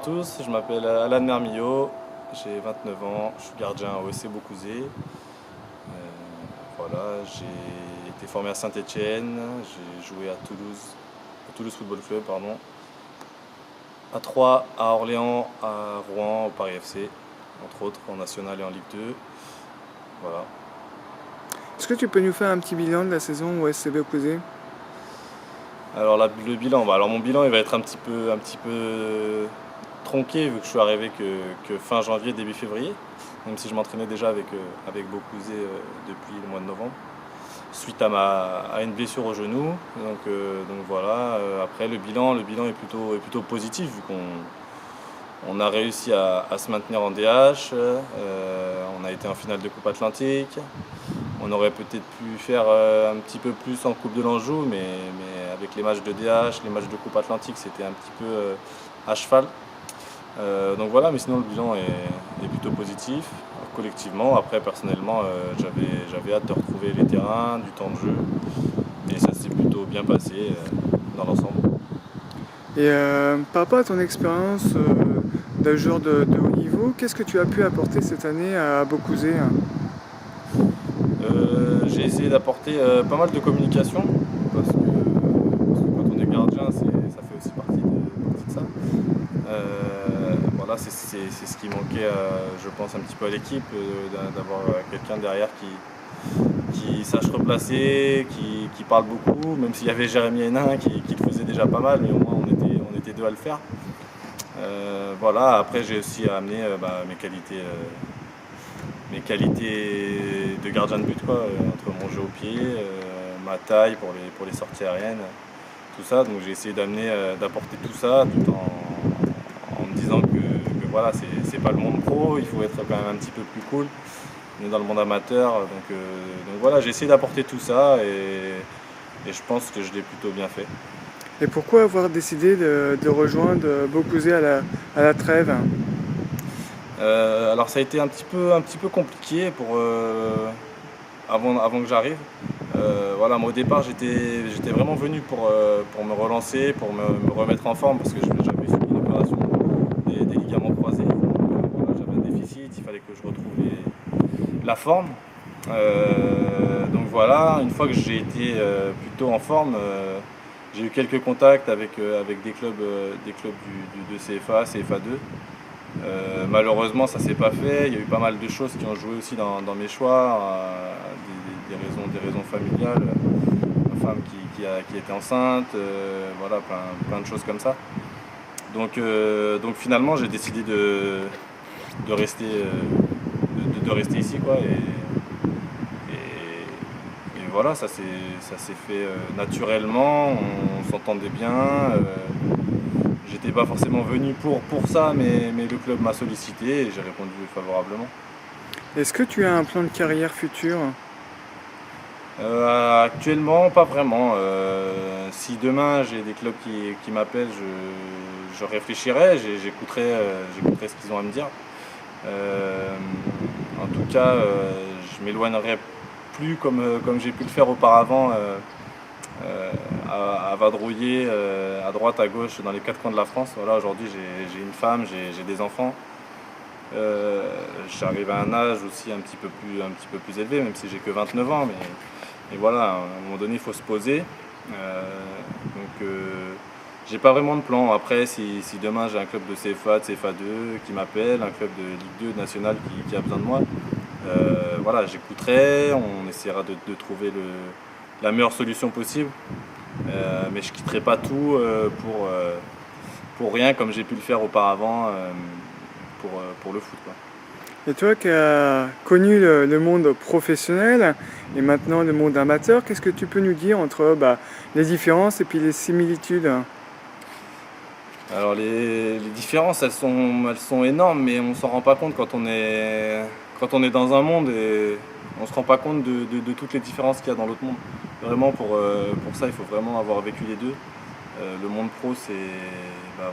tous, je m'appelle Alan Mermillot, j'ai 29 ans, je suis gardien au SC Beaucouzé. Voilà, j'ai été formé à Saint-Étienne, j'ai joué à Toulouse, au Toulouse Football Club, pardon, à Troyes, à Orléans, à Rouen, au Paris FC, entre autres, en National et en Ligue 2. Voilà. Est-ce que tu peux nous faire un petit bilan de la saison au SC Beaucouzé? Alors le bilan, alors mon bilan il va être un petit peu tronqué vu que je suis arrivé que fin janvier, début février, même si je m'entraînais déjà avec Beaucouzé depuis le mois de novembre, suite à une blessure au genou. Donc voilà, après le bilan est plutôt positif vu qu'on a réussi à se maintenir en DH, on a été en finale de Coupe Atlantique. On aurait peut-être pu faire un petit peu plus en Coupe de l'Anjou, mais avec les matchs de DH, les matchs de Coupe Atlantique, c'était un petit peu à cheval. Donc voilà, mais sinon le bilan est plutôt positif, collectivement. Après, personnellement, j'avais hâte de retrouver les terrains, du temps de jeu, et ça s'est plutôt bien passé dans l'ensemble. Et par rapport à ton expérience d'un joueur de haut niveau, qu'est-ce que tu as pu apporter cette année à Beaucouzé? J'ai essayé d'apporter pas mal de communication, parce que quand on est gardien, ça fait aussi partie de ça. Voilà, c'est ce qui manquait, je pense, un petit peu à l'équipe, d'avoir quelqu'un derrière qui sache replacer, qui parle beaucoup, même s'il y avait Jérémy Hénin qui le faisait déjà pas mal, mais au moins on était deux à le faire. Voilà, après j'ai aussi amené mes qualités de gardien de but, quoi, entre mon jeu au pied, ma taille pour les sorties aériennes, tout ça. Donc j'ai essayé d'apporter tout ça tout en me disant que voilà, c'est pas le monde pro, il faut être quand même un petit peu plus cool. On est dans le monde amateur, donc voilà, j'ai essayé d'apporter tout ça et je pense que je l'ai plutôt bien fait. Et pourquoi avoir décidé de rejoindre Beaucouzé à la trêve? Alors ça a été un petit peu compliqué avant que j'arrive. Voilà, moi au départ j'étais vraiment venu pour me relancer, pour me remettre en forme parce que j'avais subi une opération des ligaments croisés. Voilà, j'avais un déficit, il fallait que je retrouve la forme. Donc voilà, une fois que j'ai été plutôt en forme, j'ai eu quelques contacts avec des clubs de CFA, CFA2. Malheureusement, ça s'est pas fait. Il y a eu pas mal de choses qui ont joué aussi dans mes choix, des raisons familiales, ma femme qui était enceinte, voilà, plein de choses comme ça. Donc finalement, j'ai décidé de rester, de rester ici, quoi. Et voilà, ça s'est fait naturellement. On s'entendait bien. J'étais pas forcément venu pour ça, mais le club m'a sollicité et j'ai répondu favorablement. Est-ce que tu as un plan de carrière futur? Actuellement, pas vraiment. Si demain j'ai des clubs qui m'appellent, je réfléchirai, j'écouterai ce qu'ils ont à me dire. En tout cas, je m'éloignerai plus comme j'ai pu le faire auparavant, à vadrouiller à droite, à gauche, dans les quatre coins de la France. Voilà, aujourd'hui j'ai une femme, j'ai des enfants. J'arrive à un âge aussi un petit peu plus élevé, même si j'ai que 29 ans, mais voilà, à un moment donné il faut se poser. J'ai pas vraiment de plan. Après, si demain j'ai un club de CFA, de CFA2 qui m'appelle, un club de Ligue 2 nationale qui a besoin de moi, voilà, j'écouterai, on essaiera de trouver la meilleure solution possible. Mais je quitterai pas tout pour rien comme j'ai pu le faire auparavant pour le foot, quoi. Et toi qui as connu le monde professionnel et maintenant le monde amateur, qu'est-ce que tu peux nous dire entre les différences et puis les similitudes? Alors les différences elles sont énormes, mais on s'en rend pas compte quand on est dans un monde et on se rend pas compte de toutes les différences qu'il y a dans l'autre monde. Vraiment pour ça il faut vraiment avoir vécu les deux. Le monde pro c'est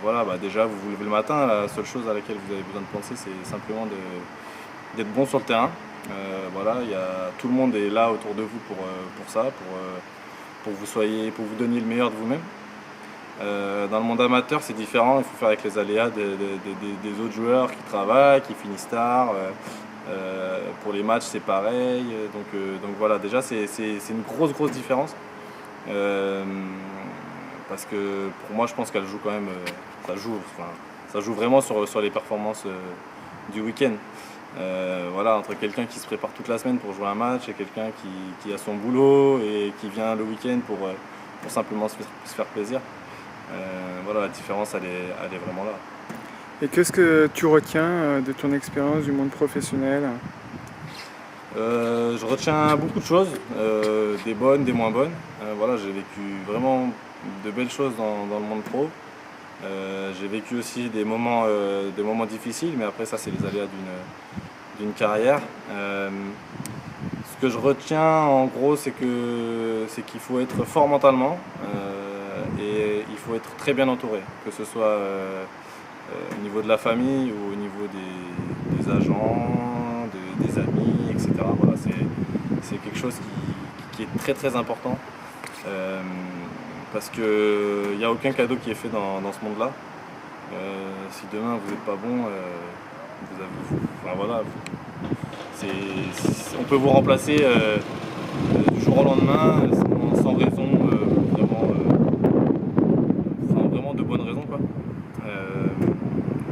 voilà, déjà vous vous levez le matin, la seule chose à laquelle vous avez besoin de penser c'est simplement d'être bon sur le terrain. Voilà, tout le monde est là autour de vous pour ça, pour vous donner le meilleur de vous-même. Dans le monde amateur, c'est différent, il faut faire avec les aléas des autres joueurs qui travaillent, qui finissent tard. Pour les matchs, c'est pareil. Donc voilà, déjà, c'est une grosse différence. Euh, Parce que pour moi, je pense qu'elle joue quand même. Ça joue vraiment sur les performances du week-end. Voilà, entre quelqu'un qui se prépare toute la semaine pour jouer un match et quelqu'un qui a son boulot et qui vient le week-end pour simplement se faire plaisir. Voilà, la différence, elle est vraiment là. Et qu'est-ce que tu retiens de ton expérience du monde professionnel? Je retiens beaucoup de choses, des bonnes, des moins bonnes. Voilà, j'ai vécu vraiment de belles choses dans le monde pro. J'ai vécu aussi des moments difficiles, mais après ça, c'est les aléas d'une carrière. Ce que je retiens en gros, c'est qu'il faut être fort mentalement et il faut être très bien entouré, que ce soit au niveau de la famille ou au niveau des agents, des amis, etc. Voilà, c'est quelque chose qui est très important euh, parce qu'il n'y a aucun cadeau qui est fait dans ce monde-là. Si demain vous n'êtes pas bon, enfin, voilà, on peut vous remplacer du jour au lendemain sans raison, vraiment de bonnes raisons, quoi.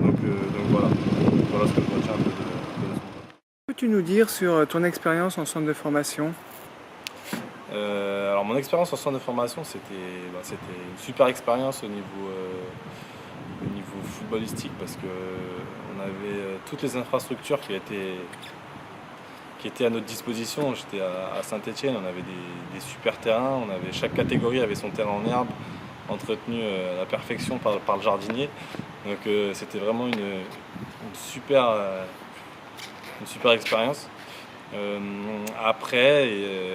Donc voilà ce que je retiens un peu de ce monde. Peux-tu nous dire sur ton expérience en centre de formation? Alors mon expérience en centre de formation, c'était une super expérience au niveau footballistique parce que on avait toutes les infrastructures qui étaient à notre disposition. J'étais à Saint-Étienne, on avait des super terrains, chaque catégorie avait son terrain en herbe, entretenu à la perfection par le jardinier. Donc c'était vraiment une super expérience. Après,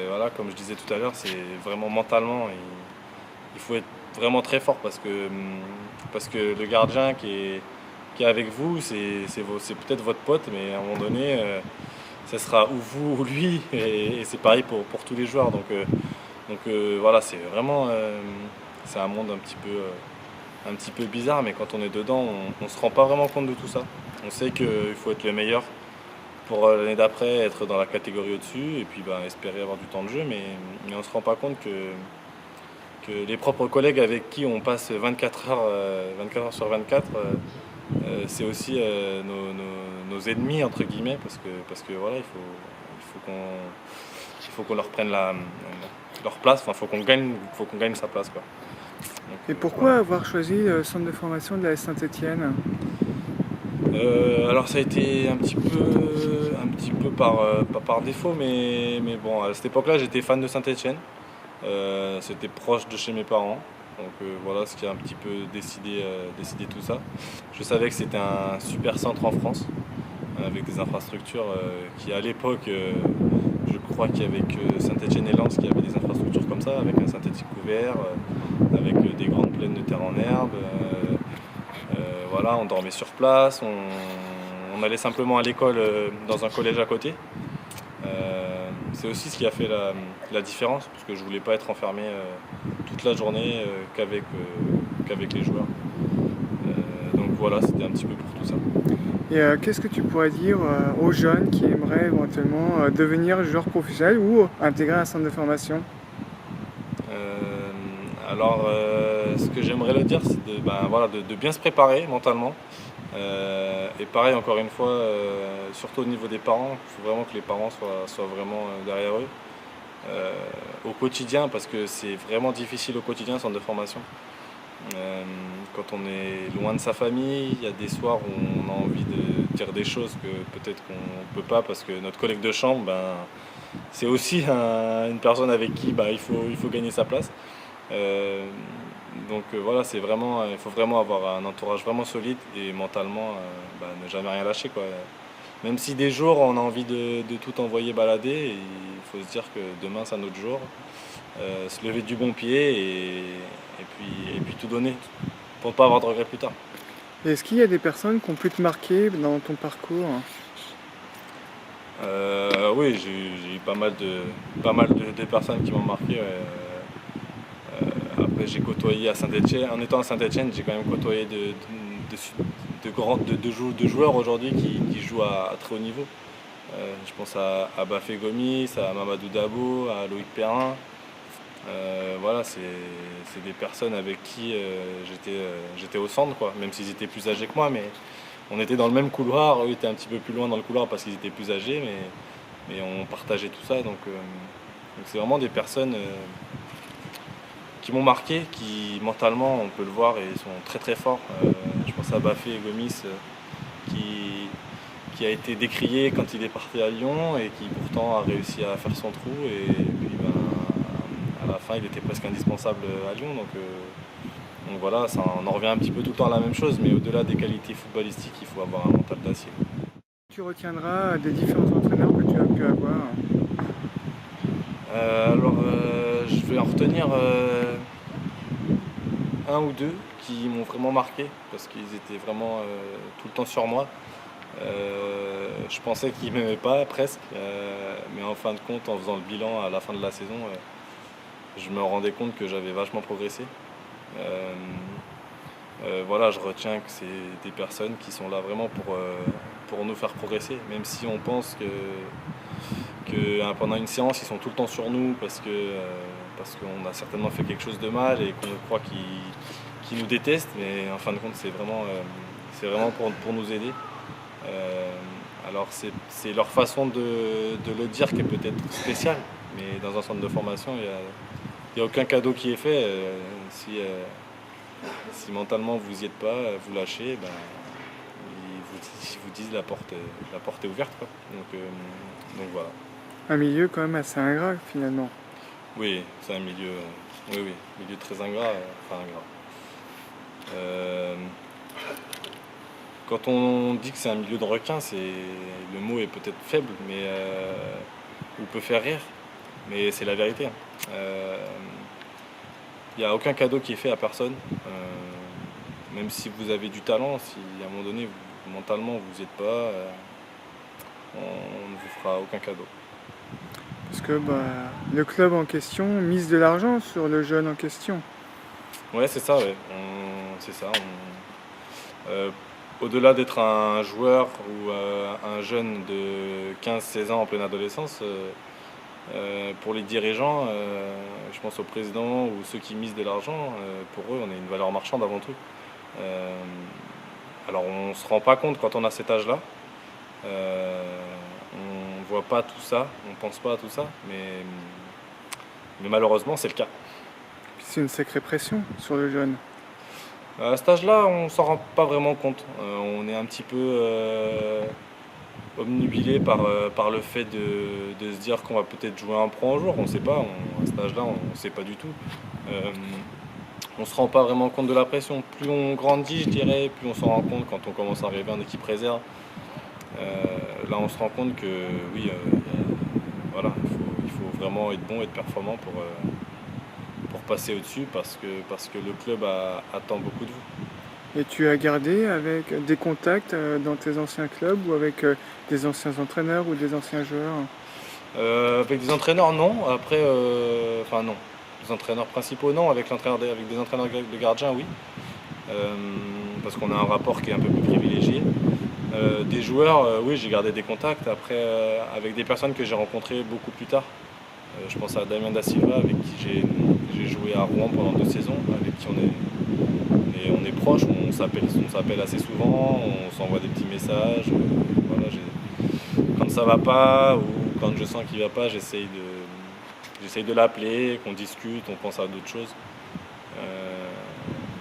voilà, comme je disais tout à l'heure, c'est vraiment mentalement, il faut être vraiment très fort parce que le gardien qui est avec vous, c'est peut-être votre pote, mais à un moment donné, ce sera ou vous ou lui, et c'est pareil pour tous les joueurs. Voilà, c'est vraiment c'est un monde un petit peu bizarre, mais quand on est dedans, on ne se rend pas vraiment compte de tout ça. On sait qu'il faut être le meilleur pour l'année d'après être dans la catégorie au-dessus et puis espérer avoir du temps de jeu, mais on ne se rend pas compte que les propres collègues avec qui on passe 24 heures sur 24, c'est aussi nos ennemis entre guillemets parce que voilà, il faut qu'on leur prenne leur place, enfin faut qu'on gagne sa place, quoi. Et pourquoi avoir choisi le centre de formation de la Saint-Étienne? Alors ça a été un petit peu pas par défaut, mais bon, à cette époque-là, j'étais fan de Saint-Étienne. C'était proche de chez mes parents. Donc voilà ce qui a un petit peu décidé tout ça. Je savais que c'était un super centre en France, avec des infrastructures qui à l'époque, je crois qu'il y avait que Saint-Étienne et Lens qui avaient des infrastructures comme ça, avec un synthétique couvert, avec des grandes plaines de terre en herbe. Voilà, on dormait sur place, on allait simplement à l'école dans un collège à côté. C'est aussi ce qui a fait la différence, parce que je voulais pas être enfermé toute la journée qu'avec les joueurs. Donc voilà, c'était un petit peu pour tout ça. Et qu'est-ce que tu pourrais dire aux jeunes qui aimeraient éventuellement devenir joueur professionnel ou intégrer un centre de formation? Ce que j'aimerais leur dire, c'est de bien se préparer mentalement. Et pareil, encore une fois, surtout au niveau des parents, il faut vraiment que les parents soient vraiment derrière eux au quotidien, parce que c'est vraiment difficile au quotidien, centre de formation. Quand on est loin de sa famille, il y a des soirs où on a envie de dire des choses que peut-être qu'on ne peut pas parce que notre collègue de chambre, c'est aussi une personne avec qui il faut gagner sa place. Voilà, il faut vraiment avoir un entourage vraiment solide et mentalement ne jamais rien lâcher, quoi. Même si des jours on a envie de tout envoyer balader, il faut se dire que demain c'est un autre jour. Se lever du bon pied et puis tout donner pour ne pas avoir de regrets plus tard. Et est-ce qu'il y a des personnes qui ont pu te marquer dans ton parcours? Oui, j'ai eu pas mal de personnes qui m'ont marqué. Après, j'ai côtoyé à Saint-Etienne. En étant à Saint-Etienne, j'ai quand même côtoyé de joueurs aujourd'hui qui jouent à très haut niveau. Je pense à Bafé Gomis, à Mamadou Dabo, à Loïc Perrin. Voilà, c'est des personnes avec qui j'étais au centre, quoi. Même s'ils étaient plus âgés que moi, mais on était dans le même couloir. Eux étaient un petit peu plus loin dans le couloir parce qu'ils étaient plus âgés, mais on partageait tout ça. Donc c'est vraiment des personnes qui m'ont marqué, qui mentalement, on peut le voir, et sont très très forts. Je pense à Bafé et Gomis, qui a été décrié quand il est parti à Lyon et qui pourtant a réussi à faire son trou. Et puis à la fin, il était presque indispensable à Lyon. Donc voilà, on en revient un petit peu tout le temps à la même chose, mais au-delà des qualités footballistiques, il faut avoir un mental d'acier. Tu retiendras des différents entraîneurs que tu as pu avoir? Je vais en retenir un ou deux qui m'ont vraiment marqué parce qu'ils étaient vraiment tout le temps sur moi. Je pensais qu'ils ne m'aimaient pas presque, mais en fin de compte, en faisant le bilan à la fin de la saison, je me rendais compte que j'avais vachement progressé. Voilà, je retiens que c'est des personnes qui sont là vraiment pour nous faire progresser, même si on pense que pendant une séance, ils sont tout le temps sur nous parce qu'on a certainement fait quelque chose de mal et qu'on croit qu'ils nous détestent, mais en fin de compte, c'est vraiment pour nous aider. Alors c'est leur façon de le dire qui est peut-être spéciale, mais dans un centre de formation, il n'y a aucun cadeau qui est fait. Si mentalement vous n'y êtes pas, vous lâchez, ben, ils vous disent la porte est ouverte, quoi. Donc voilà. Un milieu quand même assez ingrat finalement. Oui, c'est un milieu, milieu très ingrat, enfin ingrat. Quand on dit que c'est un milieu de requins, le mot est peut-être faible, mais ou peut faire rire, mais c'est la vérité. Il n'y a aucun cadeau qui est fait à personne. Même si vous avez du talent, si à un moment donné, mentalement, vous n'y êtes pas, on ne vous fera aucun cadeau. Parce que le club en question mise de l'argent sur le jeune en question. Ouais, c'est ça, ouais. C'est ça. Au-delà d'être un joueur ou un jeune de 15-16 ans en pleine adolescence, pour les dirigeants, je pense aux présidents ou ceux qui misent de l'argent, pour eux, on est une valeur marchande avant tout. Alors on ne se rend pas compte quand on a cet âge-là. On ne voit pas tout ça, on ne pense pas à tout ça, mais malheureusement c'est le cas. C'est une sacrée pression sur le jeune. À cet âge-là, on ne s'en rend pas vraiment compte. On est un petit peu obnubilé par le fait de se dire qu'on va peut-être jouer un pro un jour. On ne sait pas, à cet âge-là, on ne sait pas du tout. On ne se rend pas vraiment compte de la pression. Plus on grandit, je dirais, plus on s'en rend compte quand on commence à arriver en équipe réserve. Là, on se rend compte que oui, voilà, il faut vraiment être bon, être performant pour passer au-dessus parce que le club attend beaucoup de vous. Et tu as gardé avec des contacts dans tes anciens clubs ou avec des anciens entraîneurs ou des anciens joueurs? Avec des entraîneurs, non. Après, enfin non. Les entraîneurs principaux, non. Avec des entraîneurs de gardiens, oui. Parce qu'on a un rapport qui est un peu plus privilégié. Des joueurs, oui, j'ai gardé des contacts. Après, avec des personnes que j'ai rencontrées beaucoup plus tard. Je pense à Damien Da Silva, avec qui j'ai joué à Rouen pendant 2 saisons, avec qui on est proches, on s'appelle assez souvent, on s'envoie des petits messages. Voilà, quand ça va pas ou quand je sens qu'il va pas, j'essaye de l'appeler, qu'on discute, on pense à d'autres choses.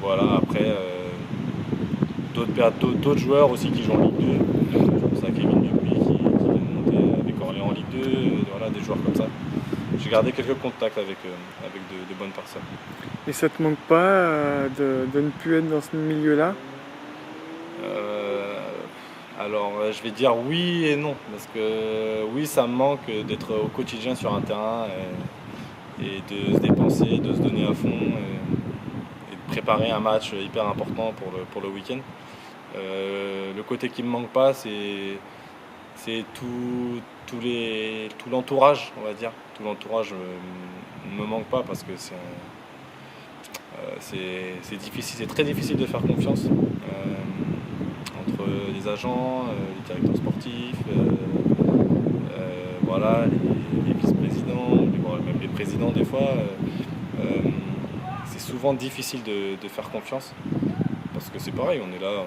Voilà, après, d'autres joueurs aussi qui jouent en Ligue 2. Je pense à Kevin Dupuis qui vient de monter avec Orléans en Ligue 2, voilà, des joueurs comme ça. J'ai gardé quelques contacts avec de bonnes personnes. Et ça te manque pas de ne plus être dans ce milieu-là? Alors je vais dire oui et non, parce que oui, ça me manque d'être au quotidien sur un terrain et de se dépenser, de se donner à fond et de préparer un match hyper important pour le week-end. Le côté qui me manque pas, c'est tout l'entourage, on va dire. Tout l'entourage ne me manque pas parce que C'est difficile, c'est très difficile de faire confiance entre les agents, les directeurs sportifs, voilà, les vice-présidents, même les présidents des fois. C'est souvent difficile de faire confiance parce que c'est pareil, on est là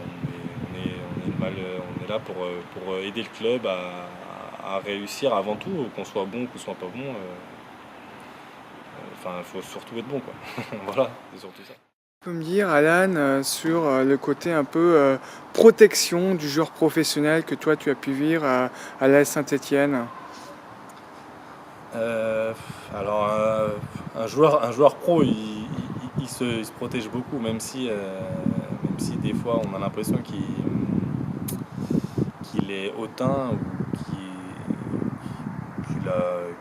pour aider le club à réussir avant tout, qu'on soit bon, qu'on soit pas bon. Enfin, il faut surtout être bon, quoi. Voilà, c'est surtout ça. Tu peux me dire, Alan, sur le côté un peu protection du joueur professionnel que toi tu as pu vivre à l'AS Saint-Étienne? Euh, alors, un joueur pro, il se protège beaucoup, même si des fois on a l'impression qu'il est hautain ou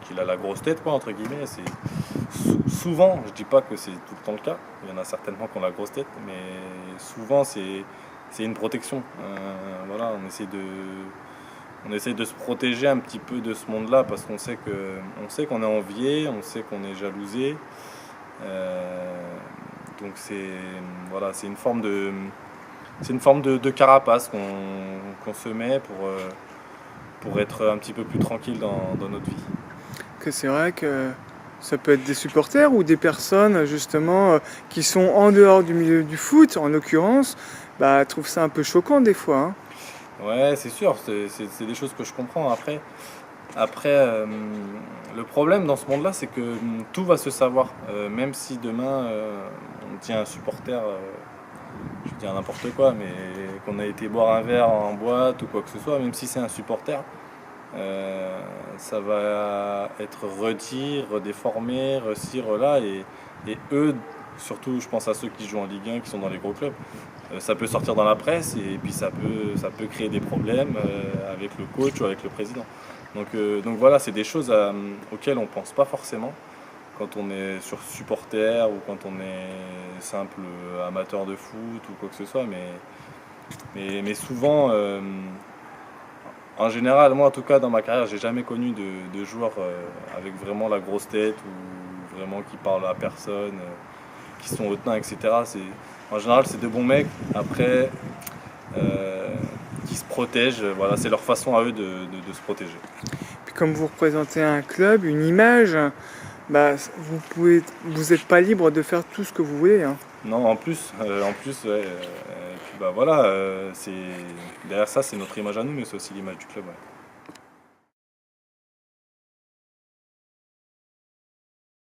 qu'il a la grosse tête, quoi, entre guillemets. Souvent, je dis pas que c'est tout le temps le cas, il y en a certainement qui ont la grosse tête, mais souvent c'est une protection. Voilà, on essaie de se protéger un petit peu de ce monde-là parce on sait qu'on est envié, on sait qu'on est jalousé. Donc voilà, c'est une forme de carapace qu'on se met pour être un petit peu plus tranquille dans notre vie. Que c'est vrai que ça peut être des supporters ou des personnes justement qui sont en dehors du milieu du foot, en l'occurrence, bah, trouvent ça un peu choquant des fois, hein. Ouais, c'est sûr, c'est des choses que je comprends. Après, le problème dans ce monde-là, c'est que tout va se savoir. Même si demain, on tient un supporter, je vais dire n'importe quoi, mais qu'on a été boire un verre en boîte ou quoi que ce soit, même si c'est un supporter, ça va être redit, redéformé, reci, rela, et eux, surtout je pense à ceux qui jouent en Ligue 1, qui sont dans les gros clubs, ça peut sortir dans la presse et puis ça peut créer des problèmes avec le coach ou avec le président. Donc voilà, c'est des choses auxquelles on ne pense pas forcément quand on est sur supporter ou quand on est simple amateur de foot ou quoi que ce soit, mais souvent, en général, moi en tout cas dans ma carrière, j'ai jamais connu de joueurs avec vraiment la grosse tête ou vraiment qui parlent à personne, qui sont hautains, etc. En général, c'est de bons mecs. Après, qui se protègent. Voilà, c'est leur façon à eux de se protéger. Puis comme vous représentez un club, une image, bah, vous n'êtes pas libre de faire tout ce que vous voulez, hein. Non, en plus, ouais, puis bah voilà, derrière ça, c'est notre image à nous, mais c'est aussi l'image du club. Ouais.